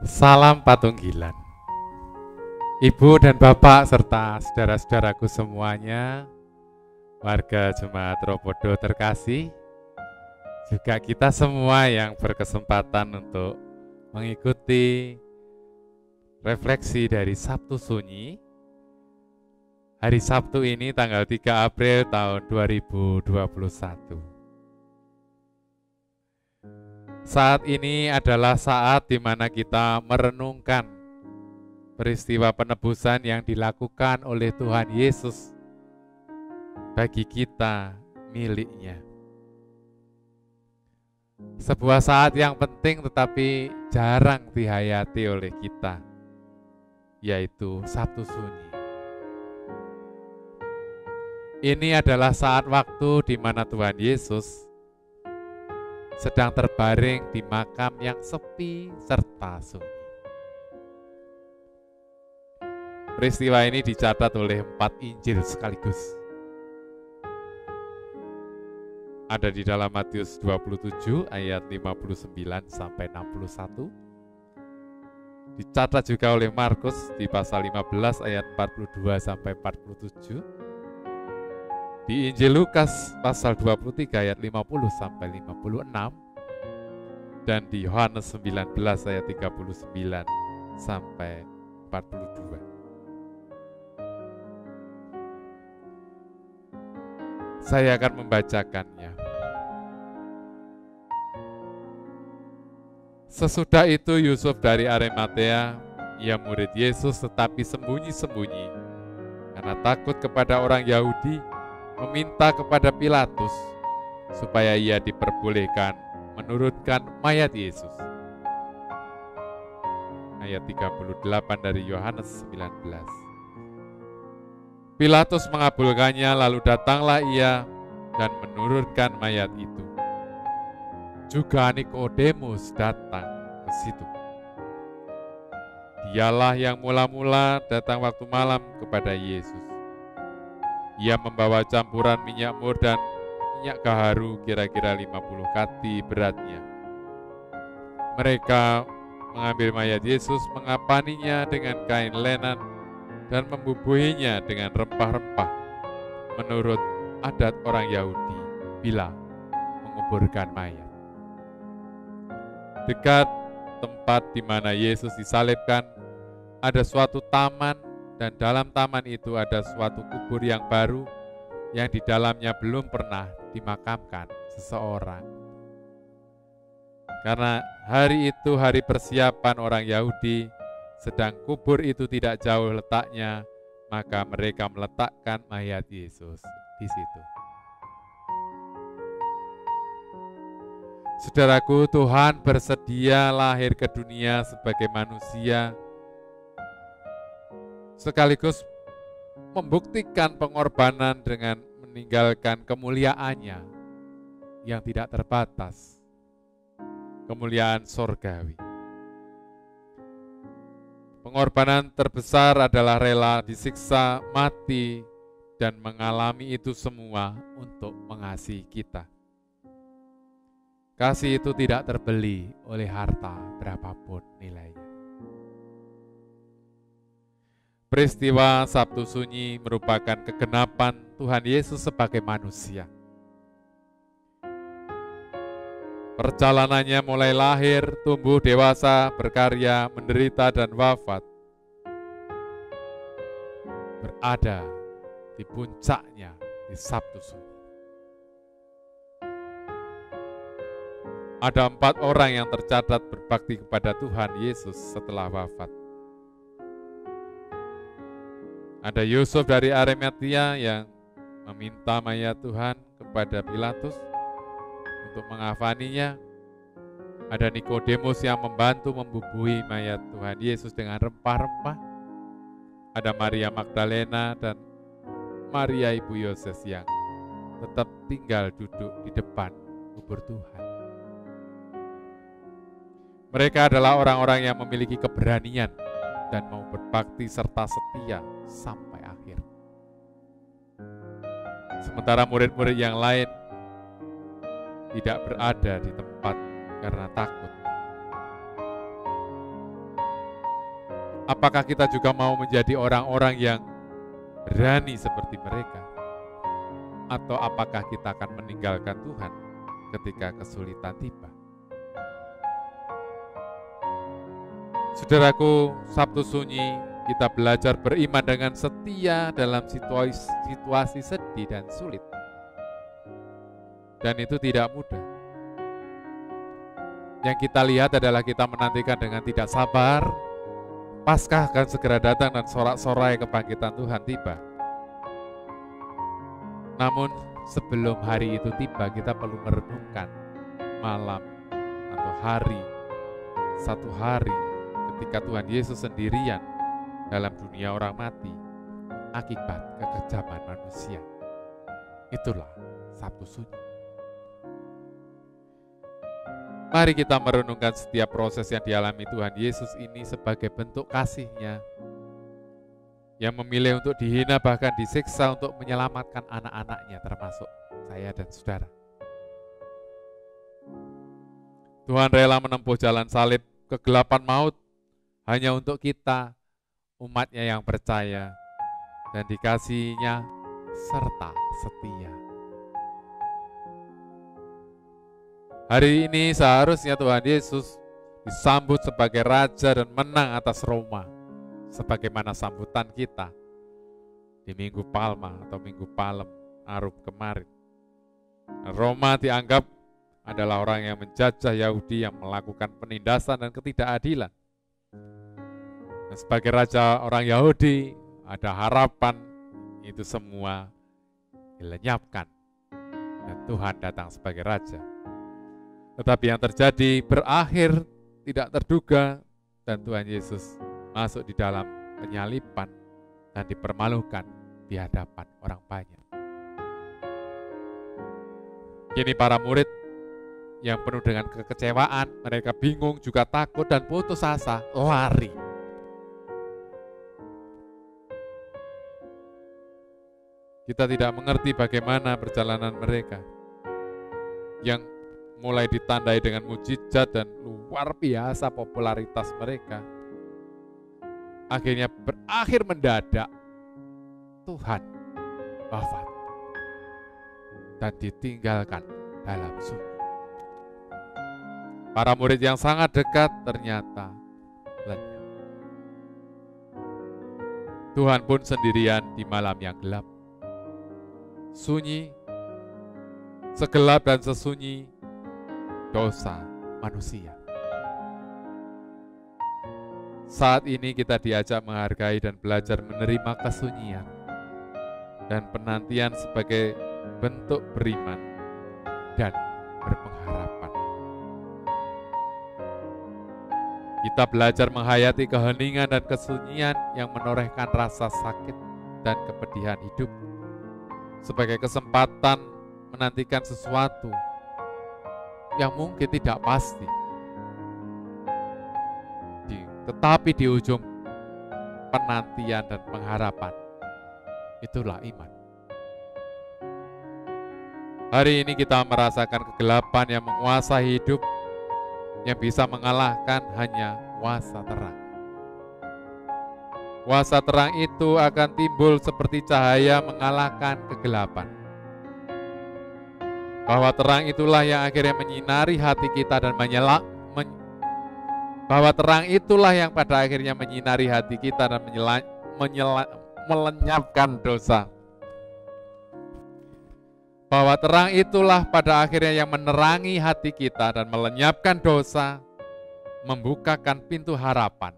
Salam Patunggilan. Ibu dan Bapak serta saudara-saudaraku semuanya, warga Jemaat Ropodo terkasih, juga kita semua yang berkesempatan untuk mengikuti refleksi dari Sabtu Sunyi. Hari Sabtu ini tanggal 3 April tahun 2021. Saat ini adalah saat di mana kita merenungkan peristiwa penebusan yang dilakukan oleh Tuhan Yesus bagi kita miliknya. Sebuah saat yang penting tetapi jarang dihayati oleh kita, yaitu Sabtu Sunyi. Ini adalah saat waktu di mana Tuhan Yesus sedang terbaring di makam yang sepi serta sunyi. Peristiwa ini dicatat oleh 4 Injil sekaligus. Ada di dalam Matius 27 ayat 59 sampai 61. Dicatat juga oleh Markus di pasal 15 ayat 42 sampai 47. Di Injil Lukas pasal 23 ayat 50 sampai 56 dan di Yohanes 19 ayat 39 sampai 42. Saya akan membacakannya. Sesudah itu Yusuf dari Arimatea, ia murid Yesus tetapi sembunyi-sembunyi karena takut kepada orang Yahudi, meminta kepada Pilatus supaya ia diperbolehkan menurunkan mayat Yesus. Ayat 38 dari Yohanes 19. Pilatus mengabulkannya, lalu datanglah ia dan menurunkan mayat itu. Juga Nikodemus datang ke situ. Dialah yang mula-mula datang waktu malam kepada Yesus. Ia membawa campuran minyak mur dan minyak gaharu kira-kira 50 kati beratnya. Mereka mengambil mayat Yesus, mengapaninya dengan kain lenan dan membubuhinya dengan rempah-rempah menurut adat orang Yahudi bila menguburkan mayat. Dekat tempat di mana Yesus disalibkan ada suatu taman, dan dalam taman itu ada suatu kubur yang baru yang di dalamnya belum pernah dimakamkan seseorang. Karena hari itu hari persiapan orang Yahudi, sedang kubur itu tidak jauh letaknya, maka mereka meletakkan mayat Yesus di situ. Saudaraku, Tuhan bersedia lahir ke dunia sebagai manusia, sekaligus membuktikan pengorbanan dengan meninggalkan kemuliaannya yang tidak terbatas, kemuliaan sorgawi. Pengorbanan terbesar adalah rela disiksa, mati, dan mengalami itu semua untuk mengasihi kita. Kasih itu tidak terbeli oleh harta berapapun nilainya. Peristiwa Sabtu Sunyi merupakan kegenapan Tuhan Yesus sebagai manusia. Perjalanannya mulai lahir, tumbuh dewasa, berkarya, menderita, dan wafat, berada di puncaknya di Sabtu Sunyi. Ada 4 orang yang tercatat berbakti kepada Tuhan Yesus setelah wafat. Ada Yusuf dari Arimatea yang meminta mayat Tuhan kepada Pilatus untuk mengafaninya. Ada Nikodemus yang membantu membubuhi mayat Tuhan Yesus dengan rempah-rempah. Ada Maria Magdalena dan Maria Ibu Yoses yang tetap tinggal duduk di depan kubur Tuhan. Mereka adalah orang-orang yang memiliki keberanian dan mau berbakti serta setia sampai akhir. Sementara murid-murid yang lain tidak berada di tempat karena takut. Apakah kita juga mau menjadi orang-orang yang berani seperti mereka? Atau apakah kita akan meninggalkan Tuhan ketika kesulitan tiba? Saudaraku, Sabtu Sunyi kita belajar beriman dengan setia dalam situasi sedih dan sulit. Dan itu tidak mudah. Yang kita lihat adalah kita menantikan dengan tidak sabar, Paskah akan segera datang dan sorak-sorai kebangkitan Tuhan tiba. Namun sebelum hari itu tiba, kita perlu merenungkan malam atau hari, satu hari ketika Tuhan Yesus sendirian dalam dunia orang mati akibat kekejaman manusia. Itulah Sabtu Sunyi. Mari kita merenungkan setiap proses yang dialami Tuhan Yesus ini sebagai bentuk kasih-Nya yang memilih untuk dihina bahkan disiksa untuk menyelamatkan anak-anak-Nya termasuk saya dan saudara. Tuhan rela menempuh jalan salib kegelapan maut hanya untuk kita, umat-Nya yang percaya dan dikasih-Nya serta setia. Hari ini seharusnya Tuhan Yesus disambut sebagai Raja dan menang atas Roma, sebagaimana sambutan kita di Minggu Palma atau Minggu Palem, Arum kemarin. Roma dianggap adalah orang yang menjajah Yahudi, yang melakukan penindasan dan ketidakadilan. Dan sebagai Raja orang Yahudi, ada harapan itu semua dilenyapkan dan Tuhan datang sebagai Raja. Tetapi yang terjadi berakhir tidak terduga dan Tuhan Yesus masuk di dalam penyaliban dan dipermalukan di hadapan orang banyak. Kini para murid yang penuh dengan kekecewaan, mereka bingung, juga takut dan putus asa, lari. Kita tidak mengerti bagaimana perjalanan mereka yang mulai ditandai dengan mujizat dan luar biasa popularitas mereka. Akhirnya berakhir mendadak, Tuhan wafat dan ditinggalkan dalam sunyi. Para murid yang sangat dekat ternyata lenyap. Tuhan pun sendirian di malam yang gelap. Sunyi, segelap dan sesunyi dosa manusia. Saat ini kita diajak menghargai dan belajar menerima kesunyian dan penantian sebagai bentuk beriman dan berpengharapan. Kita belajar menghayati keheningan dan kesunyian yang menorehkan rasa sakit dan kepedihan hidup sebagai kesempatan menantikan sesuatu yang mungkin tidak pasti. Tetapi di ujung penantian dan pengharapan, itulah iman. Hari ini kita merasakan kegelapan yang menguasai hidup, yang bisa mengalahkan hanya kuasa terang. Kuasa terang itu akan timbul seperti cahaya mengalahkan kegelapan. Bahwa terang itulah yang akhirnya menyinari hati kita dan bahwa terang itulah yang pada akhirnya menyinari hati kita dan melenyapkan dosa. Bahwa terang itulah pada akhirnya yang menerangi hati kita dan melenyapkan dosa, membukakan pintu harapan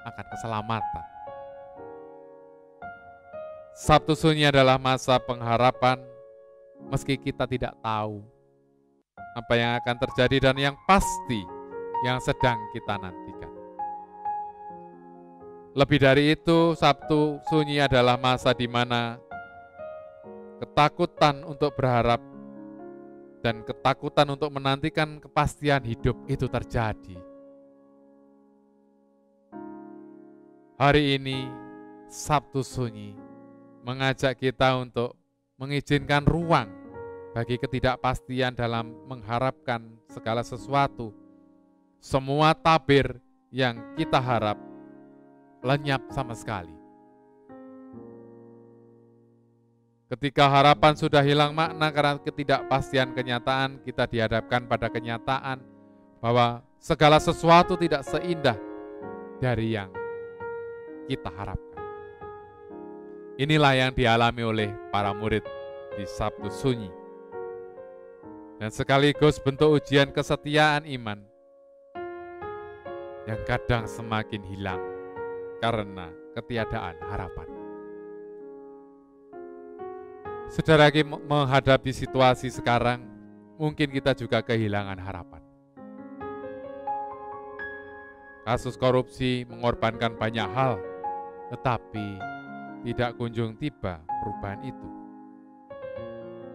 akan keselamatan. Sabtu Sunyi adalah masa pengharapan, meski kita tidak tahu apa yang akan terjadi dan yang pasti yang sedang kita nantikan. Lebih dari itu, Sabtu Sunyi adalah masa di mana ketakutan untuk berharap dan ketakutan untuk menantikan kepastian hidup itu terjadi. Hari ini, Sabtu Sunyi mengajak kita untuk mengizinkan ruang bagi ketidakpastian dalam mengharapkan segala sesuatu. Semua tabir yang kita harap lenyap sama sekali. Ketika harapan sudah hilang makna karena ketidakpastian kenyataan, kita dihadapkan pada kenyataan bahwa segala sesuatu tidak seindah dari yang kita harapkan. Inilah yang dialami oleh para murid di Sabtu Sunyi. Dan sekaligus bentuk ujian kesetiaan iman yang kadang semakin hilang karena ketiadaan harapan. Saudara, menghadapi situasi sekarang, mungkin kita juga kehilangan harapan. Kasus korupsi mengorbankan banyak hal, tetapi tidak kunjung tiba perubahan itu.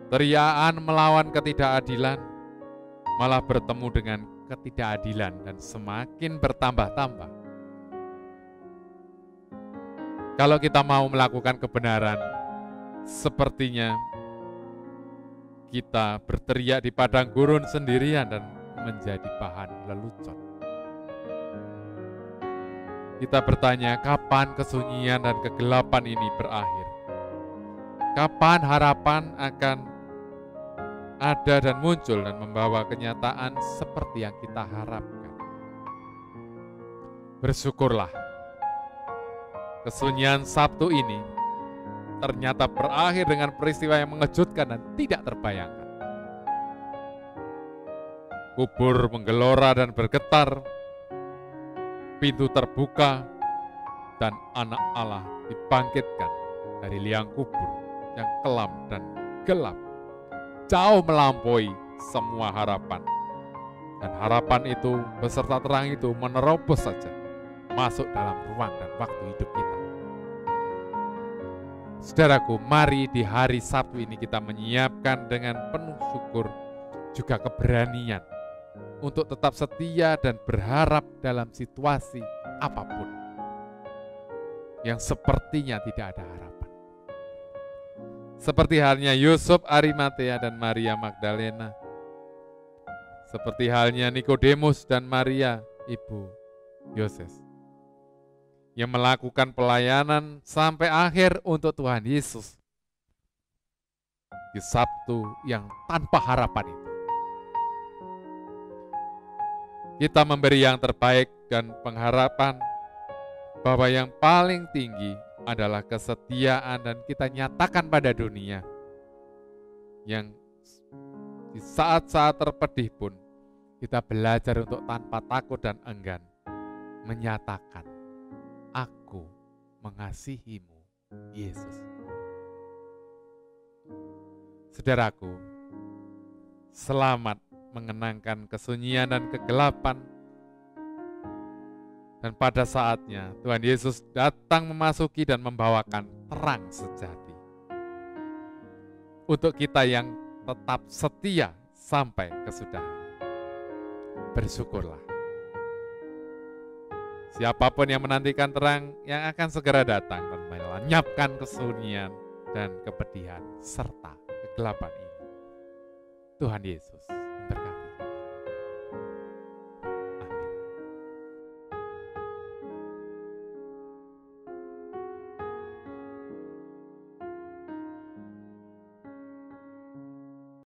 Teriakan melawan ketidakadilan malah bertemu dengan ketidakadilan dan semakin bertambah-tambah. Kalau kita mau melakukan kebenaran, sepertinya kita berteriak di padang gurun sendirian dan menjadi bahan lelucon. Kita bertanya, kapan kesunyian dan kegelapan ini berakhir? Kapan harapan akan ada dan muncul dan membawa kenyataan seperti yang kita harapkan? Bersyukurlah, kesunyian Sabtu ini ternyata berakhir dengan peristiwa yang mengejutkan dan tidak terbayangkan. Kubur menggelora dan bergetar, pintu terbuka, dan anak Allah dibangkitkan dari liang kubur yang kelam dan gelap, jauh melampaui semua harapan. Dan harapan itu beserta terang itu menerobos saja masuk dalam ruang dan waktu hidup kita. Saudaraku, mari di hari Sabtu ini kita menyiapkan dengan penuh syukur juga keberanian untuk tetap setia dan berharap dalam situasi apapun yang sepertinya tidak ada harapan. Seperti halnya Yusuf Arimatea dan Maria Magdalena, seperti halnya Nikodemus dan Maria ibu Yoses, yang melakukan pelayanan sampai akhir untuk Tuhan Yesus di Sabtu yang tanpa harapan itu. Kita memberi yang terbaik dan pengharapan bahwa yang paling tinggi adalah kesetiaan, dan kita nyatakan pada dunia yang di saat-saat terpedih pun kita belajar untuk tanpa takut dan enggan menyatakan, aku mengasihimu, Yesus. Saudaraku, selamat mengenangkan kesunyian dan kegelapan. Dan pada saatnya Tuhan Yesus datang memasuki dan membawakan terang sejati. Untuk kita yang tetap setia sampai kesudahan. Bersyukurlah. Siapapun yang menantikan terang yang akan segera datang dan melenyapkan kesunyian dan kepedihan serta kegelapan ini. Tuhan Yesus